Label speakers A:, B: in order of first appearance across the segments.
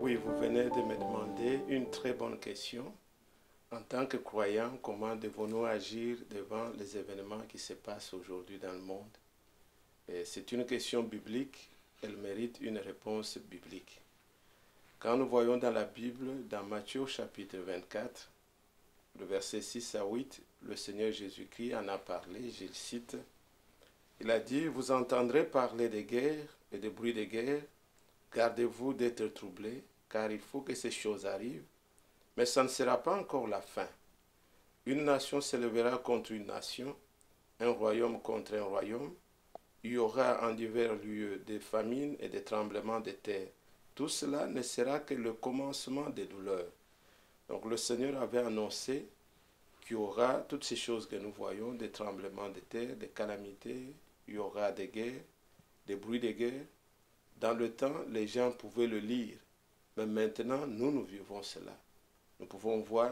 A: Oui, vous venez de me demander une très bonne question. En tant que croyants, comment devons-nous agir devant les événements qui se passent aujourd'hui dans le monde? C'est une question biblique, elle mérite une réponse biblique. Quand nous voyons dans la Bible, dans Matthieu chapitre 24, le verset 6 à 8, le Seigneur Jésus-Christ en a parlé, je le cite. Il a dit, vous entendrez parler de guerres et de bruits de guerre. Gardez-vous d'être troublés, car il faut que ces choses arrivent, mais ça ne sera pas encore la fin. Une nation s'élèvera contre une nation, un royaume contre un royaume. Il y aura en divers lieux des famines et des tremblements de terre. Tout cela ne sera que le commencement des douleurs. Donc le Seigneur avait annoncé qu'il y aura toutes ces choses que nous voyons, des tremblements de terre, des calamités, il y aura des guerres, des bruits de guerre. Dans le temps, les gens pouvaient le lire, mais maintenant, nous vivons cela. Nous pouvons voir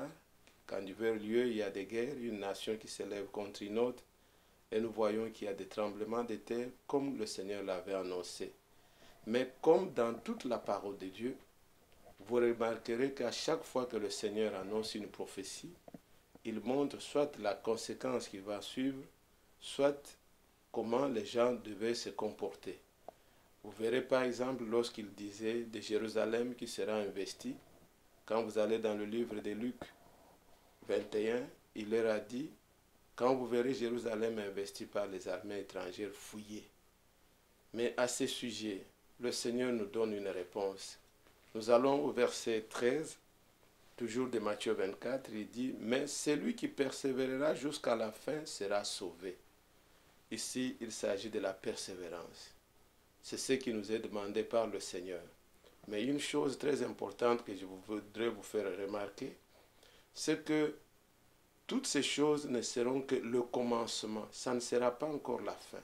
A: qu'en divers lieux, il y a des guerres, une nation qui s'élève contre une autre, et nous voyons qu'il y a des tremblements de terre, comme le Seigneur l'avait annoncé. Mais comme dans toute la parole de Dieu, vous remarquerez qu'à chaque fois que le Seigneur annonce une prophétie, il montre soit la conséquence qui va suivre, soit comment les gens devaient se comporter. Vous verrez par exemple lorsqu'il disait de Jérusalem qui sera investie, quand vous allez dans le livre de Luc 21, il leur a dit, quand vous verrez Jérusalem investie par les armées étrangères, fouillez. Mais à ce sujet, le Seigneur nous donne une réponse. Nous allons au verset 13, toujours de Matthieu 24, il dit, mais celui qui persévérera jusqu'à la fin sera sauvé. Ici, il s'agit de la persévérance. C'est ce qui nous est demandé par le Seigneur. Mais une chose très importante que je voudrais vous faire remarquer, c'est que toutes ces choses ne seront que le commencement. Ça ne sera pas encore la fin.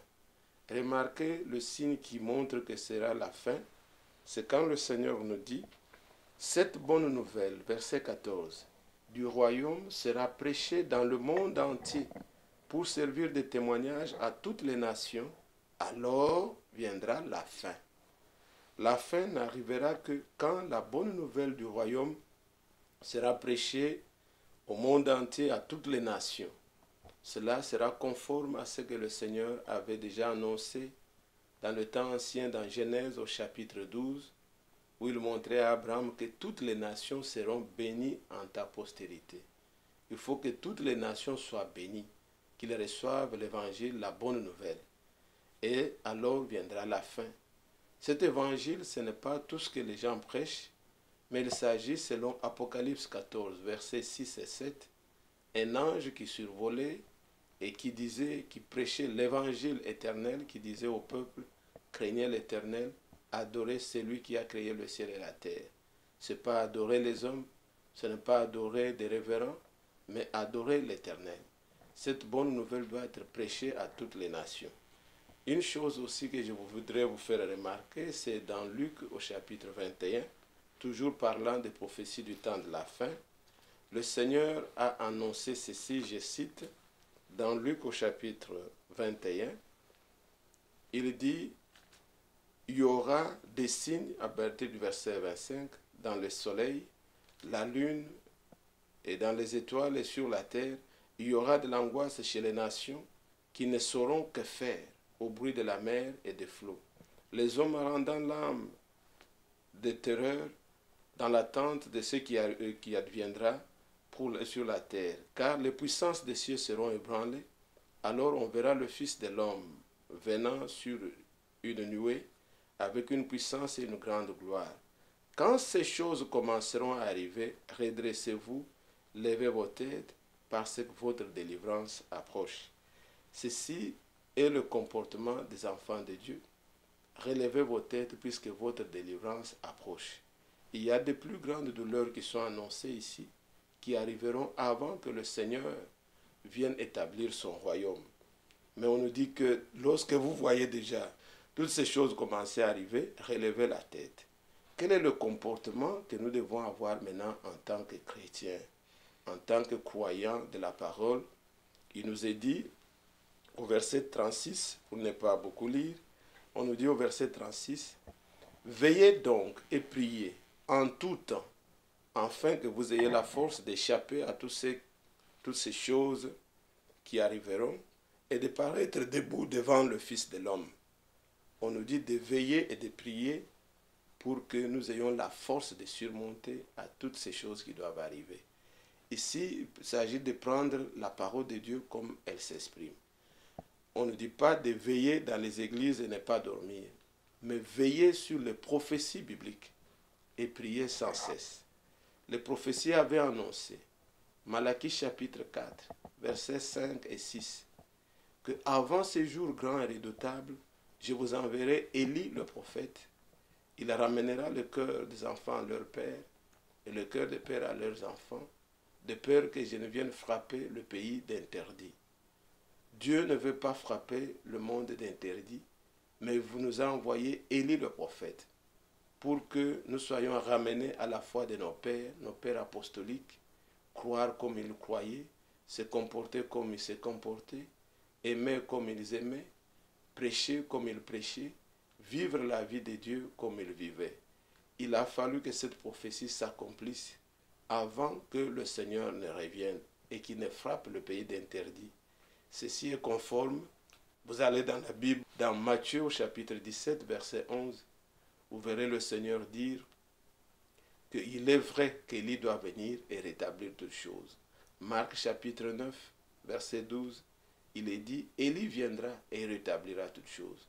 A: Remarquez le signe qui montre que ce sera la fin. C'est quand le Seigneur nous dit, cette bonne nouvelle, verset 14, du royaume sera prêchée dans le monde entier pour servir de témoignage à toutes les nations. Alors viendra la fin. La fin n'arrivera que quand la bonne nouvelle du royaume sera prêchée au monde entier, à toutes les nations. Cela sera conforme à ce que le Seigneur avait déjà annoncé dans le temps ancien, dans Genèse au chapitre 12, où il montrait à Abraham que toutes les nations seront bénies en ta postérité. Il faut que toutes les nations soient bénies, qu'ils reçoivent l'évangile, la bonne nouvelle. Et alors viendra la fin. Cet évangile, ce n'est pas tout ce que les gens prêchent, mais il s'agit, selon Apocalypse 14, versets 6 et 7, un ange qui survolait et qui disait, qui prêchait l'évangile éternel, qui disait au peuple, craignez l'Éternel, adorez celui qui a créé le ciel et la terre. Ce n'est pas adorer les hommes, ce n'est pas adorer des révérends, mais adorer l'Éternel. Cette bonne nouvelle doit être prêchée à toutes les nations. Une chose aussi que je voudrais vous faire remarquer, c'est dans Luc au chapitre 21, toujours parlant des prophéties du temps de la fin, le Seigneur a annoncé ceci, je cite, dans Luc au chapitre 21, il dit, il y aura des signes, à partir du verset 25, dans le soleil, la lune et dans les étoiles et sur la terre, il y aura de l'angoisse chez les nations qui ne sauront que faire au bruit de la mer et des flots. Les hommes rendant l'âme de terreur dans l'attente de ce qui adviendra sur la terre. Car les puissances des cieux seront ébranlées. Alors on verra le Fils de l'homme venant sur une nuée avec une puissance et une grande gloire. Quand ces choses commenceront à arriver, redressez-vous, levez vos têtes, parce que votre délivrance approche. Ceci est le comportement des enfants de Dieu. Relevez vos têtes puisque votre délivrance approche. Il y a de plus grandes douleurs qui sont annoncées ici, qui arriveront avant que le Seigneur vienne établir son royaume. Mais on nous dit que lorsque vous voyez déjà toutes ces choses commencer à arriver, relevez la tête. Quel est le comportement que nous devons avoir maintenant en tant que chrétiens, en tant que croyants de la parole? Il nous est dit au verset 36, pour ne pas beaucoup lire, on nous dit au verset 36, « Veillez donc et priez, en tout temps, afin que vous ayez la force d'échapper à toutes ces choses qui arriveront et de paraître debout devant le Fils de l'homme. On nous dit de veiller et de prier pour que nous ayons la force de surmonter à toutes ces choses qui doivent arriver. Ici, il s'agit de prendre la parole de Dieu comme elle s'exprime. On ne dit pas de veiller dans les églises et ne pas dormir, mais veiller sur les prophéties bibliques et prier sans cesse. Les prophéties avaient annoncé, Malachie chapitre 4, versets 5 et 6, que avant ces jours grands et redoutables, je vous enverrai Élie le prophète. Il ramènera le cœur des enfants à leur père et le cœur des pères à leurs enfants, de peur que je ne vienne frapper le pays d'interdit. Dieu ne veut pas frapper le monde d'interdit, mais vous nous a envoyé Élie le prophète, pour que nous soyons ramenés à la foi de nos pères apostoliques, croire comme ils croyaient, se comporter comme ils se comportaient, aimer comme ils aimaient, prêcher comme ils prêchaient, vivre la vie de Dieu comme ils vivaient. Il a fallu que cette prophétie s'accomplisse avant que le Seigneur ne revienne et qu'il ne frappe le pays d'interdit. Ceci est conforme. Vous allez dans la Bible, dans Matthieu au chapitre 17, verset 11, vous verrez le Seigneur dire qu'il est vrai qu'Élie doit venir et rétablir toutes choses. Marc chapitre 9, verset 12, il est dit, Élie viendra et rétablira toutes choses.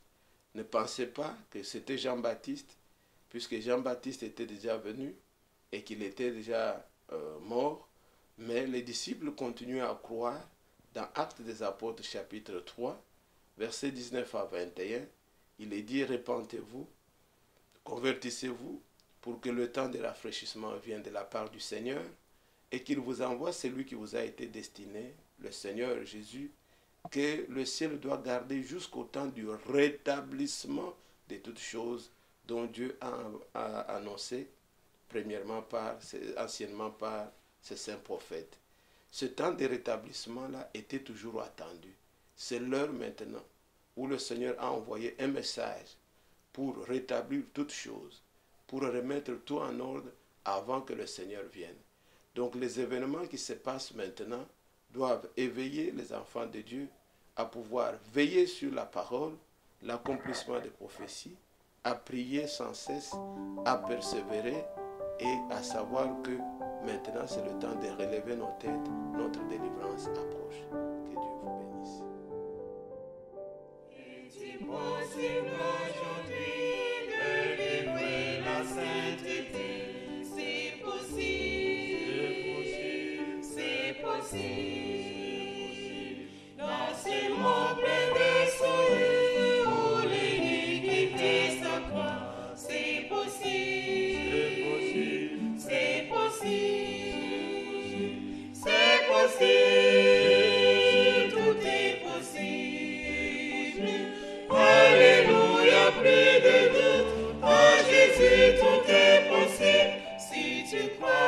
A: Ne pensez pas que c'était Jean-Baptiste, puisque Jean-Baptiste était déjà venu et qu'il était déjà mort, mais les disciples continuaient à croire. Dans Actes des Apôtres chapitre 3, versets 19 à 21, il est dit, repentez-vous, convertissez-vous, pour que le temps de rafraîchissement vienne de la part du Seigneur, et qu'il vous envoie celui qui vous a été destiné, le Seigneur Jésus, que le ciel doit garder jusqu'au temps du rétablissement de toutes choses dont Dieu a annoncé, anciennement par ses saints prophètes. Ce temps de rétablissement-là était toujours attendu. C'est l'heure maintenant où le Seigneur a envoyé un message pour rétablir toutes choses, pour remettre tout en ordre avant que le Seigneur vienne. Donc les événements qui se passent maintenant doivent éveiller les enfants de Dieu à pouvoir veiller sur la parole, l'accomplissement des prophéties, à prier sans cesse, à persévérer et à savoir que maintenant c'est le temps de relever nos têtes, notre délivrance approche. Que Dieu vous bénisse.
B: Est-il possible aujourd'hui de livrer la sainteté? C'est possible, c'est possible. Dans ce monde plein de souillures où l'iniquité s'accroît, c'est possible, c'est possible, c'est possible, tout est possible. Alléluia, plus de doute, en Jésus tout est possible, si tu crois.